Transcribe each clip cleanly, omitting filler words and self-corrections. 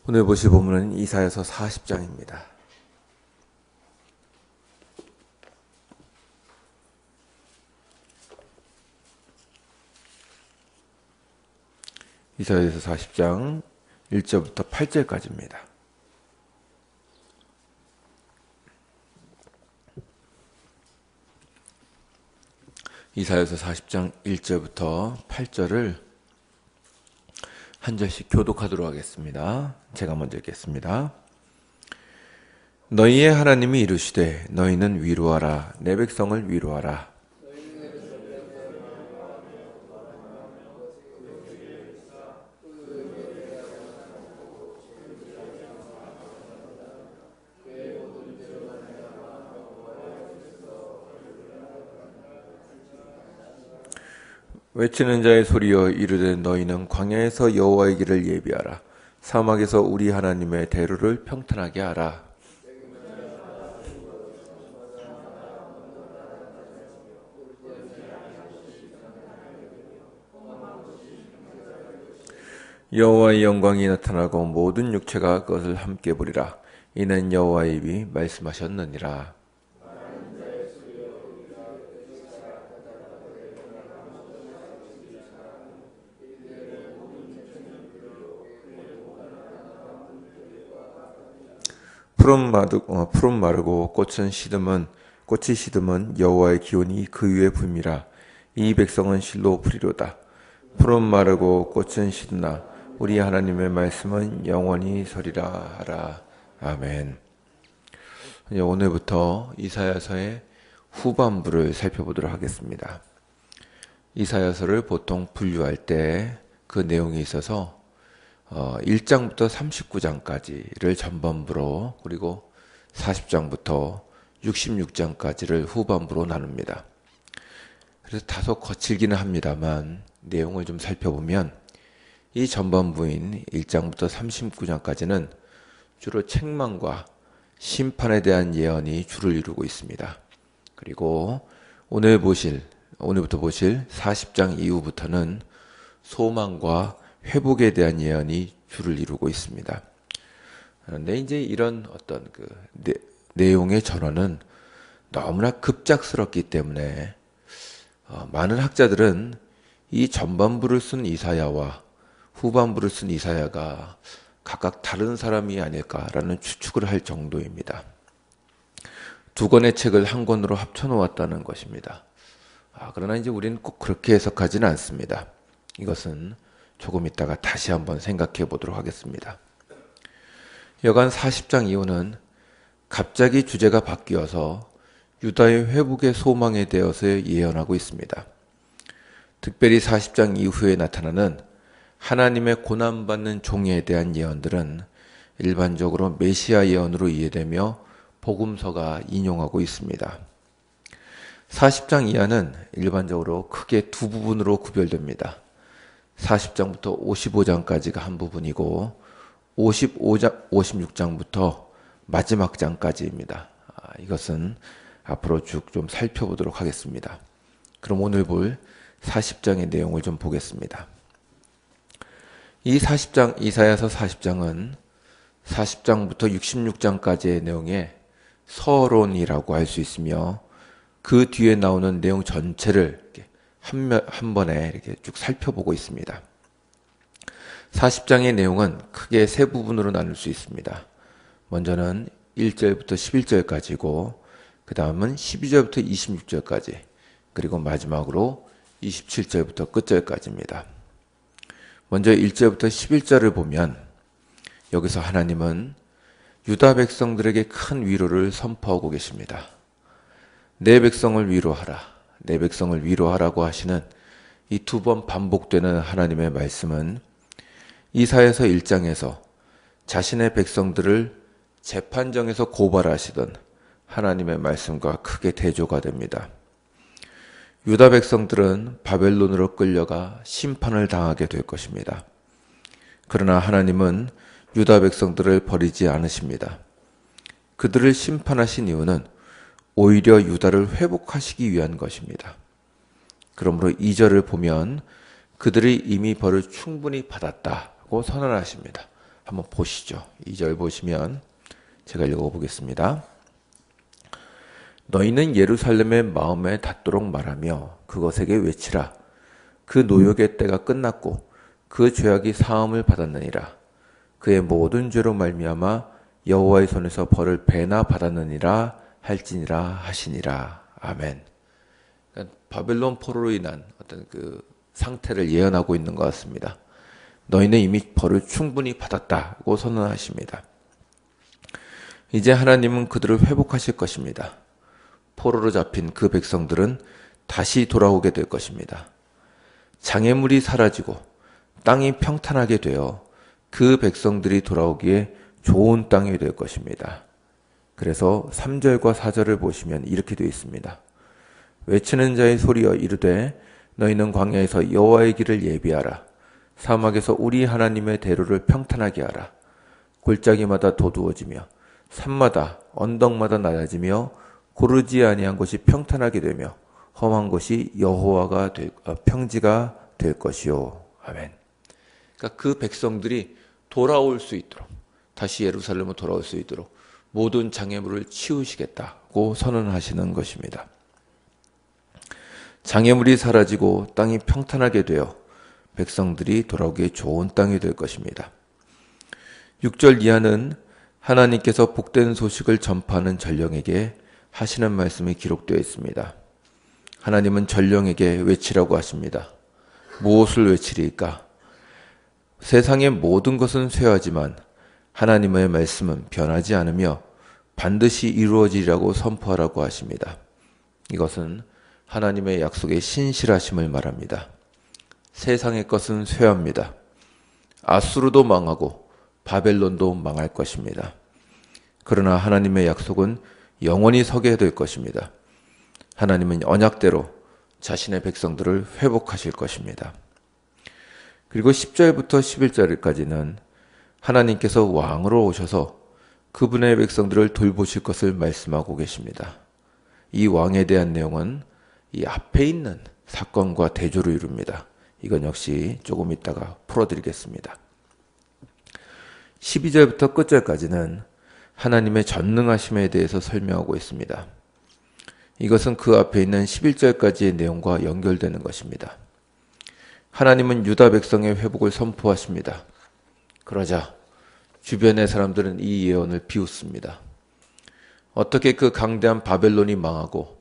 오늘 보실 본문은 이사야서 40장입니다. 이사야서 40장 1절부터 8절까지입니다. 이사야서 40장 1절부터 8절을 한 절씩 교독하도록 하겠습니다. 제가 먼저 읽겠습니다. 너희의 하나님이 이르시되 너희는 위로하라. 내 백성을 위로하라. 외치는 자의 소리여 이르되 너희는 광야에서 여호와의 길을 예비하라. 사막에서 우리 하나님의 대로를 평탄하게 하라. 여호와의 영광이 나타나고 모든 육체가 그것을 함께 보리라. 이는 여호와의 입이 말씀하셨느니라. 푸른 마르고 꽃이 시듬은 여호와의 기온이 그 위에 붐이라. 이 백성은 실로 풀이로다. 푸른 마르고 꽃은 시드나 우리 하나님의 말씀은 영원히 서리라 하라. 아멘. 오늘부터 이사야서의 후반부를 살펴보도록 하겠습니다. 이사야서를 보통 분류할 때 그 내용에 있어서 1장부터 39장까지를 전반부로, 그리고 40장부터 66장까지를 후반부로 나눕니다. 그래서 다소 거칠기는 합니다만 내용을 좀 살펴보면 이 전반부인 1장부터 39장까지는 주로 책망과 심판에 대한 예언이 주를 이루고 있습니다. 그리고 오늘부터 보실 40장 이후부터는 소망과 회복에 대한 예언이 주를 이루고 있습니다. 그런데 이제 이런 어떤 내용의 전환은 너무나 급작스럽기 때문에 많은 학자들은 이 전반부를 쓴 이사야와 후반부를 쓴 이사야가 각각 다른 사람이 아닐까라는 추측을 할 정도입니다. 두 권의 책을 한 권으로 합쳐놓았다는 것입니다. 그러나 이제 우리는 꼭 그렇게 해석하지는 않습니다. 이것은 조금 있다가 다시 한번 생각해 보도록 하겠습니다. 여간 40장 이후는 갑자기 주제가 바뀌어서 유다의 회복의 소망에 대해서 예언하고 있습니다. 특별히 40장 이후에 나타나는 하나님의 고난받는 종에 대한 예언들은 일반적으로 메시아 예언으로 이해되며 복음서가 인용하고 있습니다. 40장 이하는 일반적으로 크게 두 부분으로 구별됩니다. 40장부터 55장까지가 한 부분이고 56장부터 마지막 장까지입니다. 이것은 앞으로 쭉 좀 살펴보도록 하겠습니다. 그럼 오늘 볼 40장의 내용을 좀 보겠습니다. 이 이사야서 40장은 40장부터 66장까지의 내용의 서론이라고 할 수 있으며 그 뒤에 나오는 내용 전체를 이렇게 한 번에 이렇게 쭉 살펴보고 있습니다. 40장의 내용은 크게 세 부분으로 나눌 수 있습니다. 먼저는 1절부터 11절까지고, 그 다음은 12절부터 26절까지, 그리고 마지막으로 27절부터 끝절까지입니다. 먼저 1절부터 11절을 보면 여기서 하나님은 유다 백성들에게 큰 위로를 선포하고 계십니다. 내 백성을 위로하라. 내 백성을 위로하라고 하시는 이 두 번 반복되는 하나님의 말씀은 이사야서 1장에서 자신의 백성들을 재판정에서 고발하시던 하나님의 말씀과 크게 대조가 됩니다. 유다 백성들은 바벨론으로 끌려가 심판을 당하게 될 것입니다. 그러나 하나님은 유다 백성들을 버리지 않으십니다. 그들을 심판하신 이유는 오히려 유다를 회복하시기 위한 것입니다. 그러므로 2절을 보면 그들이 이미 벌을 충분히 받았다고 선언하십니다. 한번 보시죠. 2절 보시면 제가 읽어보겠습니다. 너희는 예루살렘의 마음에 닿도록 말하며 그것에게 외치라. 그 노역의 때가 끝났고 그 죄악이 사함을 받았느니라. 그의 모든 죄로 말미암아 여호와의 손에서 벌을 배나 받았느니라 할지니라 하시니라. 아멘. 그러니까 바벨론 포로로 인한 어떤 그 상태를 예언하고 있는 것 같습니다. 너희는 이미 벌을 충분히 받았다고 선언하십니다. 이제 하나님은 그들을 회복하실 것입니다. 포로로 잡힌 그 백성들은 다시 돌아오게 될 것입니다. 장애물이 사라지고 땅이 평탄하게 되어 그 백성들이 돌아오기에 좋은 땅이 될 것입니다. 그래서 3절과 4절을 보시면 이렇게 되어 있습니다. 외치는 자의 소리여 이르되 너희는 광야에서 여호와의 길을 예비하라. 사막에서 우리 하나님의 대로를 평탄하게 하라. 골짜기마다 도두어지며 산마다 언덕마다 낮아지며 고르지 아니한 곳이 평탄하게 되며 험한 곳이 평지가 될 것이요. 아멘. 그러니까 그 백성들이 돌아올 수 있도록, 다시 예루살렘으로 돌아올 수 있도록 모든 장애물을 치우시겠다고 선언하시는 것입니다. 장애물이 사라지고 땅이 평탄하게 되어 백성들이 돌아오기에 좋은 땅이 될 것입니다. 6절 이하는 하나님께서 복된 소식을 전파하는 전령에게 하시는 말씀이 기록되어 있습니다. 하나님은 전령에게 외치라고 하십니다. 무엇을 외치리까? 세상의 모든 것은 쇠하지만 하나님의 말씀은 변하지 않으며 반드시 이루어지리라고 선포하라고 하십니다. 이것은 하나님의 약속의 신실하심을 말합니다. 세상의 것은 쇠합니다. 아수르도 망하고 바벨론도 망할 것입니다. 그러나 하나님의 약속은 영원히 서게 될 것입니다. 하나님은 언약대로 자신의 백성들을 회복하실 것입니다. 그리고 10절부터 11절까지는 하나님께서 왕으로 오셔서 그분의 백성들을 돌보실 것을 말씀하고 계십니다. 이 왕에 대한 내용은 이 앞에 있는 사건과 대조를 이룹니다. 이건 역시 조금 이따가 풀어드리겠습니다. 12절부터 끝절까지는 하나님의 전능하심에 대해서 설명하고 있습니다. 이것은 그 앞에 있는 11절까지의 내용과 연결되는 것입니다. 하나님은 유다 백성의 회복을 선포하십니다. 그러자 주변의 사람들은 이 예언을 비웃습니다. 어떻게 그 강대한 바벨론이 망하고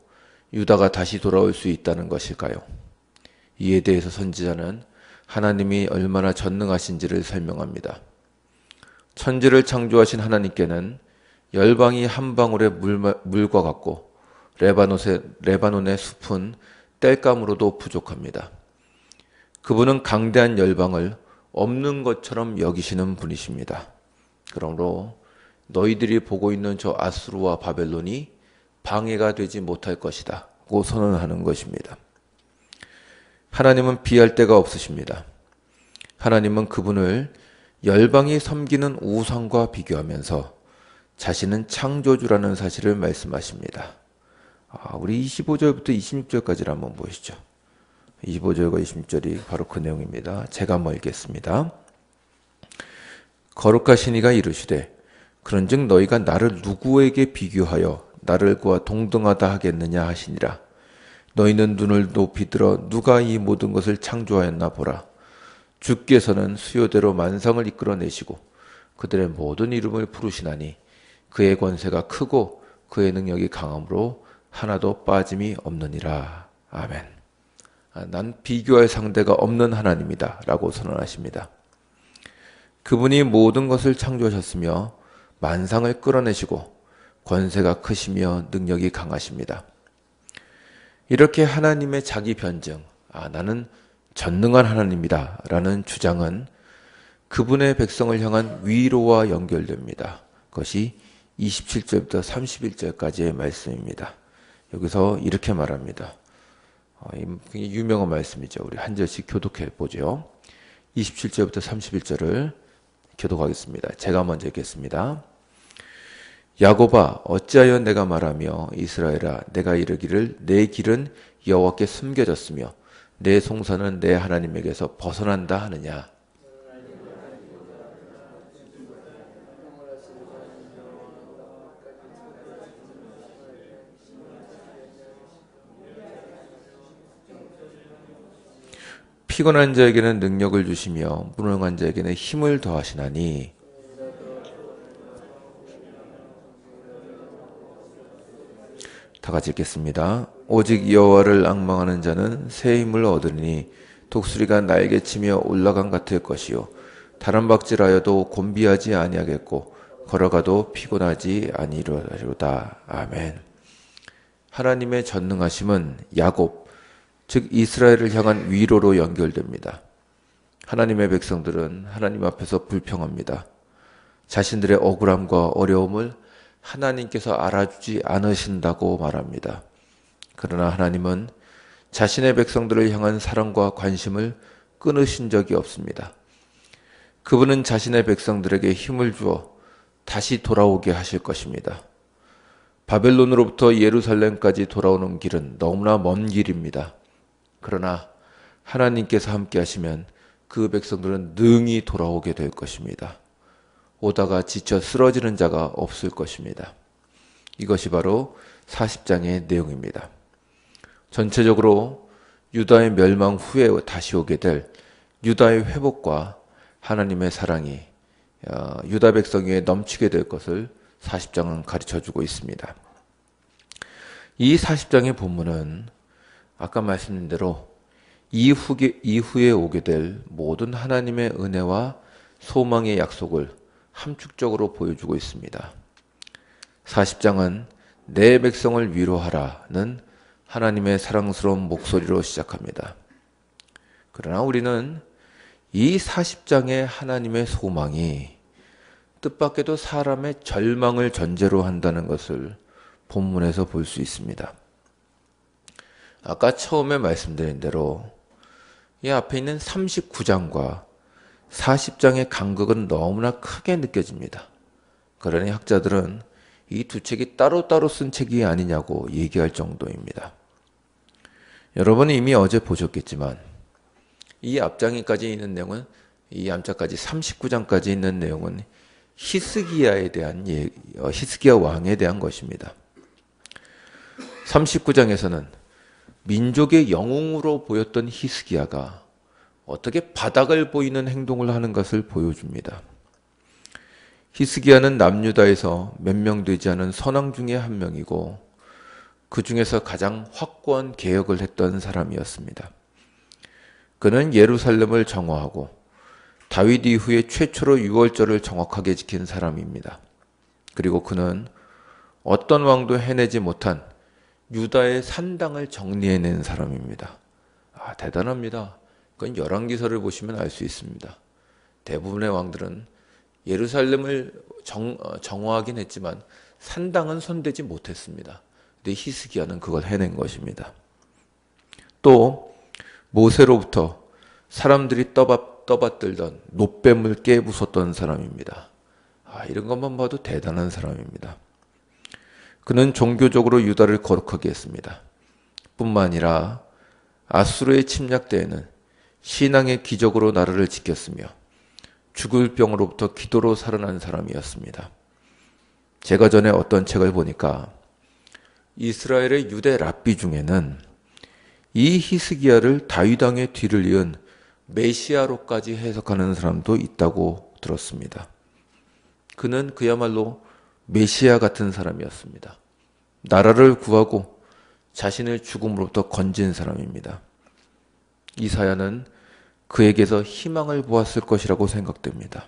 유다가 다시 돌아올 수 있다는 것일까요? 이에 대해서 선지자는 하나님이 얼마나 전능하신지를 설명합니다. 천지를 창조하신 하나님께는 열방이 한 방울의 물과 같고 레바논의 숲은 땔감으로도 부족합니다. 그분은 강대한 열방을 없는 것처럼 여기시는 분이십니다. 그러므로 너희들이 보고 있는 저 아수르와 바벨론이 방해가 되지 못할 것이다 고 선언하는 것입니다. 하나님은 비할 데가 없으십니다. 하나님은 그분을 열방이 섬기는 우상과 비교하면서 자신은 창조주라는 사실을 말씀하십니다. 우리 25절부터 26절까지를 한번 보시죠. 25절과 26절이 바로 그 내용입니다. 제가 한번 읽겠습니다. 거룩하신 이가 이르시되 그런즉 너희가 나를 누구에게 비교하여 나를 그와 동등하다 하겠느냐 하시니라. 너희는 눈을 높이 들어 누가 이 모든 것을 창조하였나 보라. 주께서는 수요대로 만상을 이끌어내시고 그들의 모든 이름을 부르시나니 그의 권세가 크고 그의 능력이 강함으로 하나도 빠짐이 없느니라. 아멘. 난 비교할 상대가 없는 하나님이다 라고 선언하십니다. 그분이 모든 것을 창조하셨으며 만상을 끌어내시고 권세가 크시며 능력이 강하십니다. 이렇게 하나님의 자기 변증, 나는 전능한 하나님이다 라는 주장은 그분의 백성을 향한 위로와 연결됩니다. 그것이 27절부터 31절까지의 말씀입니다. 여기서 이렇게 말합니다. 굉장히 유명한 말씀이죠. 우리 한 절씩 교독해 보죠. 27절부터 31절을 교독하겠습니다. 제가 먼저 읽겠습니다. 야곱아 어찌하여 내가 말하며 이스라엘아 내가 이르기를 내 길은 여호와께 숨겨졌으며 내 송사는 내 하나님에게서 벗어난다 하느냐. 피곤한 자에게는 능력을 주시며 무능한 자에게는 힘을 더하시나니 다 같이 읽겠습니다. 오직 여호와를 앙망하는 자는 새 힘을 얻으니 독수리가 날개치며 올라간 같을 것이요 다른 박질하여도 곤비하지 아니하겠고 걸어가도 피곤하지 아니하리로다. 아멘. 하나님의 전능하심은 야곱, 즉 이스라엘을 향한 위로로 연결됩니다. 하나님의 백성들은 하나님 앞에서 불평합니다. 자신들의 억울함과 어려움을 하나님께서 알아주지 않으신다고 말합니다. 그러나 하나님은 자신의 백성들을 향한 사랑과 관심을 끊으신 적이 없습니다. 그분은 자신의 백성들에게 힘을 주어 다시 돌아오게 하실 것입니다. 바벨론으로부터 예루살렘까지 돌아오는 길은 너무나 먼 길입니다. 그러나 하나님께서 함께 하시면 그 백성들은 능히 돌아오게 될 것입니다. 오다가 지쳐 쓰러지는 자가 없을 것입니다. 이것이 바로 40장의 내용입니다. 전체적으로 유다의 멸망 후에 다시 오게 될 유다의 회복과 하나님의 사랑이 유다 백성 위에 넘치게 될 것을 40장은 가르쳐주고 있습니다. 이 40장의 본문은 아까 말씀드린 대로 이후에 오게 될 모든 하나님의 은혜와 소망의 약속을 함축적으로 보여주고 있습니다. 40장은 내 백성을 위로하라는 하나님의 사랑스러운 목소리로 시작합니다. 그러나 우리는 이 40장의 하나님의 소망이 뜻밖에도 사람의 절망을 전제로 한다는 것을 본문에서 볼 수 있습니다. 아까 처음에 말씀드린 대로 이 앞에 있는 39장과 40장의 간극은 너무나 크게 느껴집니다. 그러니 학자들은 이 두 책이 따로따로 쓴 책이 아니냐고 얘기할 정도입니다. 여러분은 이미 어제 보셨겠지만 이 앞장까지 있는 내용은 이 앞장까지 39장까지 있는 내용은 히스기야에 대한 히스기야 왕에 대한 것입니다. 39장에서는 민족의 영웅으로 보였던 히스기야가 어떻게 바닥을 보이는 행동을 하는 것을 보여줍니다. 히스기야는 남유다에서 몇 명 되지 않은 선왕 중에 한 명이고 그 중에서 가장 확고한 개혁을 했던 사람이었습니다. 그는 예루살렘을 정화하고 다윗 이후에 최초로 유월절을 정확하게 지킨 사람입니다. 그리고 그는 어떤 왕도 해내지 못한 유다의 산당을 정리해낸 사람입니다. 대단합니다. 그건 열왕기서를 보시면 알 수 있습니다. 대부분의 왕들은 예루살렘을 정화하긴 했지만 산당은 손대지 못했습니다. 근데 히스기야는 그걸 해낸 것입니다. 또 모세로부터 사람들이 떠받들던 놋뱀을 깨부쉈던 사람입니다. 이런 것만 봐도 대단한 사람입니다. 그는 종교적으로 유다를 거룩하게 했습니다. 뿐만 아니라 아수르의 침략 때에는 신앙의 기적으로 나라를 지켰으며 죽을 병으로부터 기도로 살아난 사람이었습니다. 제가 전에 어떤 책을 보니까 이스라엘의 유대 랍비 중에는 이 히스기야를 다윗 왕의 뒤를 이은 메시아로까지 해석하는 사람도 있다고 들었습니다. 그는 그야말로 메시아 같은 사람이었습니다. 나라를 구하고 자신을 죽음으로부터 건진 사람입니다. 이사야는 그에게서 희망을 보았을 것이라고 생각됩니다.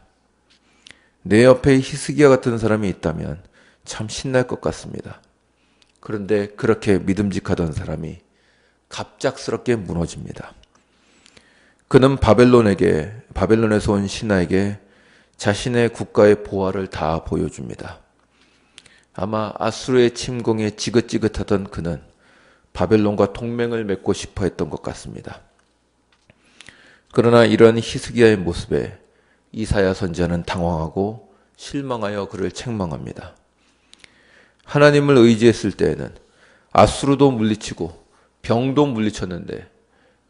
내 옆에 히스기야 같은 사람이 있다면 참 신날 것 같습니다. 그런데 그렇게 믿음직하던 사람이 갑작스럽게 무너집니다. 그는 바벨론에서 온 신하에게 자신의 국가의 보화를 다 보여줍니다. 아마 아수르의 침공에 지긋지긋하던 그는 바벨론과 동맹을 맺고 싶어 했던 것 같습니다. 그러나 이런 히스기야의 모습에 이사야 선지자는 당황하고 실망하여 그를 책망합니다. 하나님을 의지했을 때에는 아수르도 물리치고 병도 물리쳤는데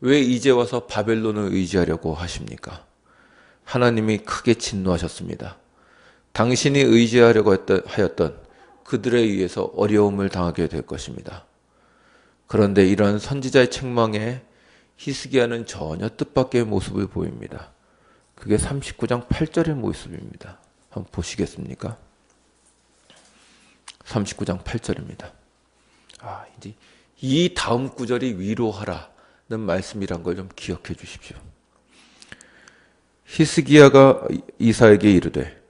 왜 이제 와서 바벨론을 의지하려고 하십니까? 하나님이 크게 진노하셨습니다. 당신이 의지하려고 하였던 그들에 의해서 어려움을 당하게 될 것입니다. 그런데 이런 선지자의 책망에 히스기야는 전혀 뜻밖의 모습을 보입니다. 그게 39장 8절의 모습입니다. 한번 보시겠습니까? 39장 8절입니다. 이제 이 다음 구절이 위로하라는 말씀이란 걸 좀 기억해 주십시오. 히스기야가 이사에게 이르되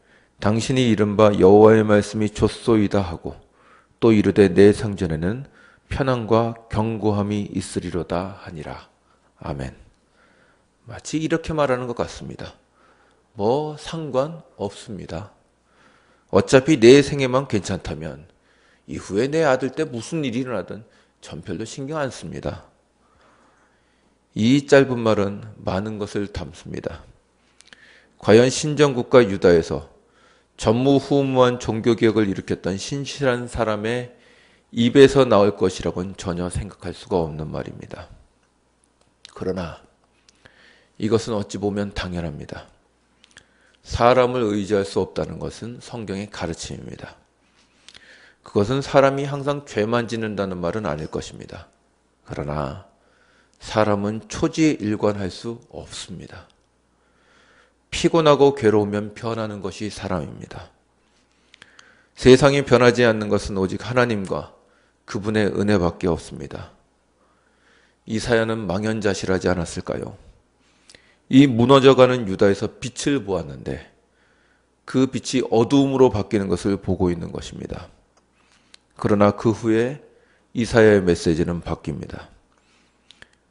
당신이 이른바 여호와의 말씀이 좋소이다 하고 또 이르되 내 상전에는 편안과 견고함이 있으리로다 하니라. 아멘. 마치 이렇게 말하는 것 같습니다. 뭐 상관없습니다. 어차피 내 생애만 괜찮다면 이후에 내 아들 때 무슨 일이 일어나든 전 별로 신경 안 씁니다. 이 짧은 말은 많은 것을 담습니다. 과연 신정국가 유다에서 전무후무한 종교개혁을 일으켰던 신실한 사람의 입에서 나올 것이라고는 전혀 생각할 수가 없는 말입니다. 그러나 이것은 어찌 보면 당연합니다. 사람을 의지할 수 없다는 것은 성경의 가르침입니다. 그것은 사람이 항상 죄만 짓는다는 말은 아닐 것입니다. 그러나 사람은 초지일관할 수 없습니다. 피곤하고 괴로우면 변하는 것이 사람입니다. 세상이 변하지 않는 것은 오직 하나님과 그분의 은혜밖에 없습니다. 이사야는 망연자실하지 않았을까요? 이 무너져가는 유다에서 빛을 보았는데 그 빛이 어두움으로 바뀌는 것을 보고 있는 것입니다. 그러나 그 후에 이사야의 메시지는 바뀝니다.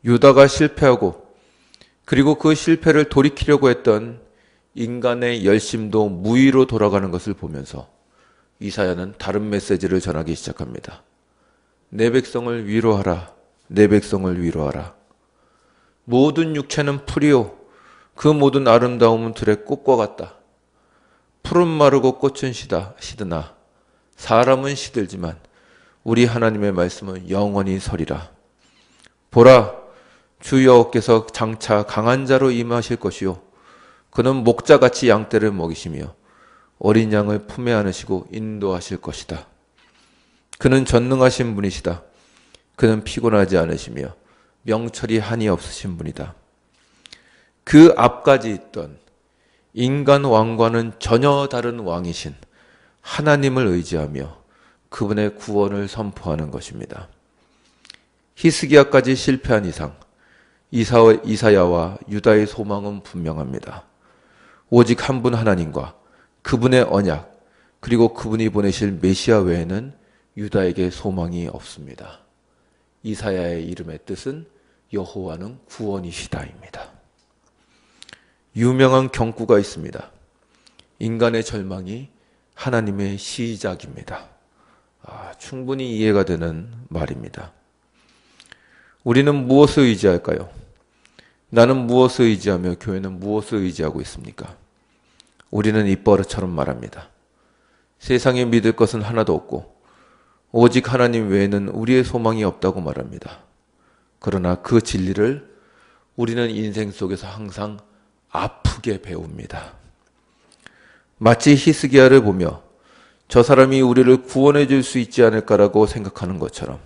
유다가 실패하고 그리고 그 실패를 돌이키려고 했던 인간의 열심도 무의로 돌아가는 것을 보면서 이사야는 다른 메시지를 전하기 시작합니다. 내 백성을 위로하라. 내 백성을 위로하라. 모든 육체는 풀이요. 그 모든 아름다움은 들의 꽃과 같다. 풀은 마르고 꽃은 시드나 사람은 시들지만 우리 하나님의 말씀은 영원히 서리라. 보라, 주 여호와께서 장차 강한 자로 임하실 것이요 그는 목자같이 양떼를 먹이시며 어린 양을 품에 안으시고 인도하실 것이다. 그는 전능하신 분이시다. 그는 피곤하지 않으시며 명철이 한이 없으신 분이다. 그 앞까지 있던 인간 왕과는 전혀 다른 왕이신 하나님을 의지하며 그분의 구원을 선포하는 것입니다. 히스기야까지 실패한 이상 이사야와 유다의 소망은 분명합니다. 오직 한 분 하나님과 그분의 언약 그리고 그분이 보내실 메시아 외에는 유다에게 소망이 없습니다. 이사야의 이름의 뜻은 여호와는 구원이시다입니다. 유명한 경구가 있습니다. 인간의 절망이 하나님의 시작입니다. 충분히 이해가 되는 말입니다. 우리는 무엇을 의지할까요? 나는 무엇을 의지하며 교회는 무엇을 의지하고 있습니까? 우리는 입버릇처럼 말합니다. 세상에 믿을 것은 하나도 없고 오직 하나님 외에는 우리의 소망이 없다고 말합니다. 그러나 그 진리를 우리는 인생 속에서 항상 아프게 배웁니다. 마치 히스기야를 보며 저 사람이 우리를 구원해 줄 수 있지 않을까라고 생각하는 것처럼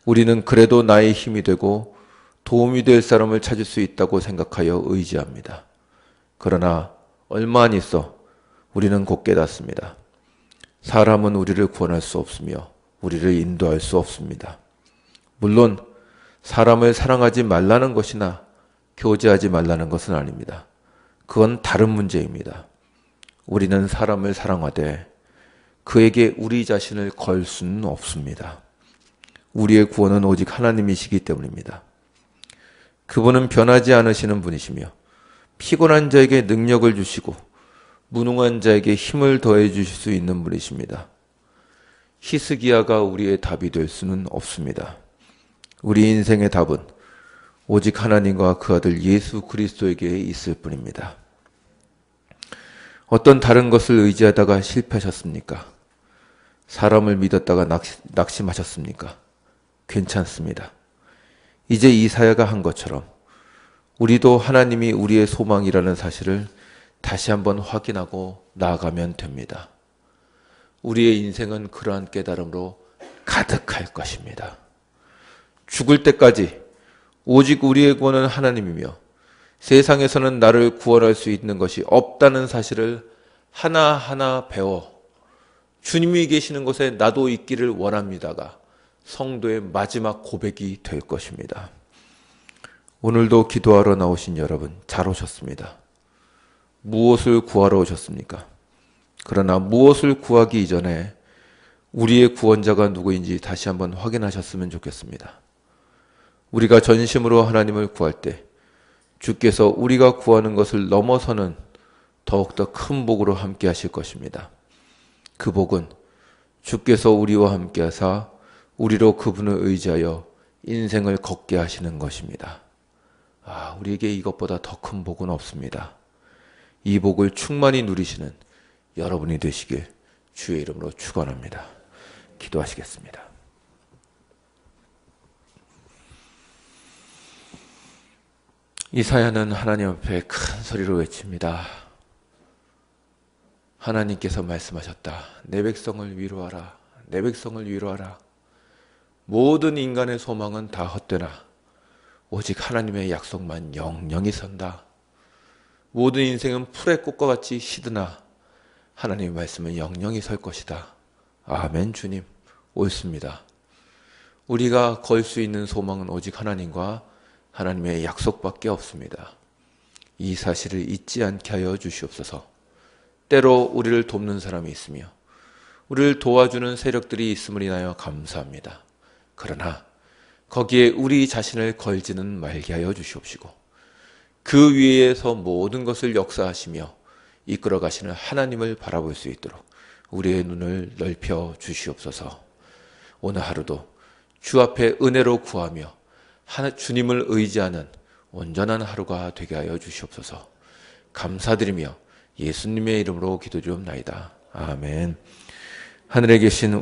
우리는 그래도 나의 힘이 되고 도움이 될 사람을 찾을 수 있다고 생각하여 의지합니다. 그러나 얼마 안 있어 우리는 곧 깨닫습니다. 사람은 우리를 구원할 수 없으며 우리를 인도할 수 없습니다. 물론 사람을 사랑하지 말라는 것이나 교제하지 말라는 것은 아닙니다. 그건 다른 문제입니다. 우리는 사람을 사랑하되 그에게 우리 자신을 걸 수는 없습니다. 우리의 구원은 오직 하나님이시기 때문입니다. 그분은 변하지 않으시는 분이시며 피곤한 자에게 능력을 주시고 무능한 자에게 힘을 더해 주실 수 있는 분이십니다. 히스기야가 우리의 답이 될 수는 없습니다. 우리 인생의 답은 오직 하나님과 그 아들 예수 그리스도에게 있을 뿐입니다. 어떤 다른 것을 의지하다가 실패하셨습니까? 사람을 믿었다가 낙심하셨습니까? 괜찮습니다. 이제 이사야가 한 것처럼 우리도 하나님이 우리의 소망이라는 사실을 다시 한번 확인하고 나아가면 됩니다. 우리의 인생은 그러한 깨달음으로 가득할 것입니다. 죽을 때까지 오직 우리의 구원은 하나님이며 세상에서는 나를 구원할 수 있는 것이 없다는 사실을 하나하나 배워 주님이 계시는 곳에 나도 있기를 원합니다가 성도의 마지막 고백이 될 것입니다. 오늘도 기도하러 나오신 여러분 잘 오셨습니다. 무엇을 구하러 오셨습니까? 그러나 무엇을 구하기 이전에 우리의 구원자가 누구인지 다시 한번 확인하셨으면 좋겠습니다. 우리가 전심으로 하나님을 구할 때 주께서 우리가 구하는 것을 넘어서는 더욱더 큰 복으로 함께 하실 것입니다. 그 복은 주께서 우리와 함께 하사 우리로 그분을 의지하여 인생을 걷게 하시는 것입니다. 우리에게 이것보다 더 큰 복은 없습니다. 이 복을 충만히 누리시는 여러분이 되시길 주의 이름으로 축원합니다. 기도하시겠습니다. 이사야는 하나님 앞에 큰 소리로 외칩니다. 하나님께서 말씀하셨다. 내 백성을 위로하라. 내 백성을 위로하라. 모든 인간의 소망은 다 헛되나 오직 하나님의 약속만 영영이 선다. 모든 인생은 풀의 꽃과 같이 시드나 하나님의 말씀은 영영이 설 것이다. 아멘. 주님 옳습니다. 우리가 걸 수 있는 소망은 오직 하나님과 하나님의 약속밖에 없습니다. 이 사실을 잊지 않게 하여 주시옵소서. 때로 우리를 돕는 사람이 있으며 우리를 도와주는 세력들이 있음을 인하여 감사합니다. 그러나 거기에 우리 자신을 걸지는 말게 하여 주시옵시고 그 위에서 모든 것을 역사하시며 이끌어 가시는 하나님을 바라볼 수 있도록 우리의 눈을 넓혀 주시옵소서. 오늘 하루도 주 앞에 은혜로 구하며 주님을 의지하는 온전한 하루가 되게 하여 주시옵소서. 감사드리며 예수님의 이름으로 기도 좀 나이다. 아멘. 하늘에 계신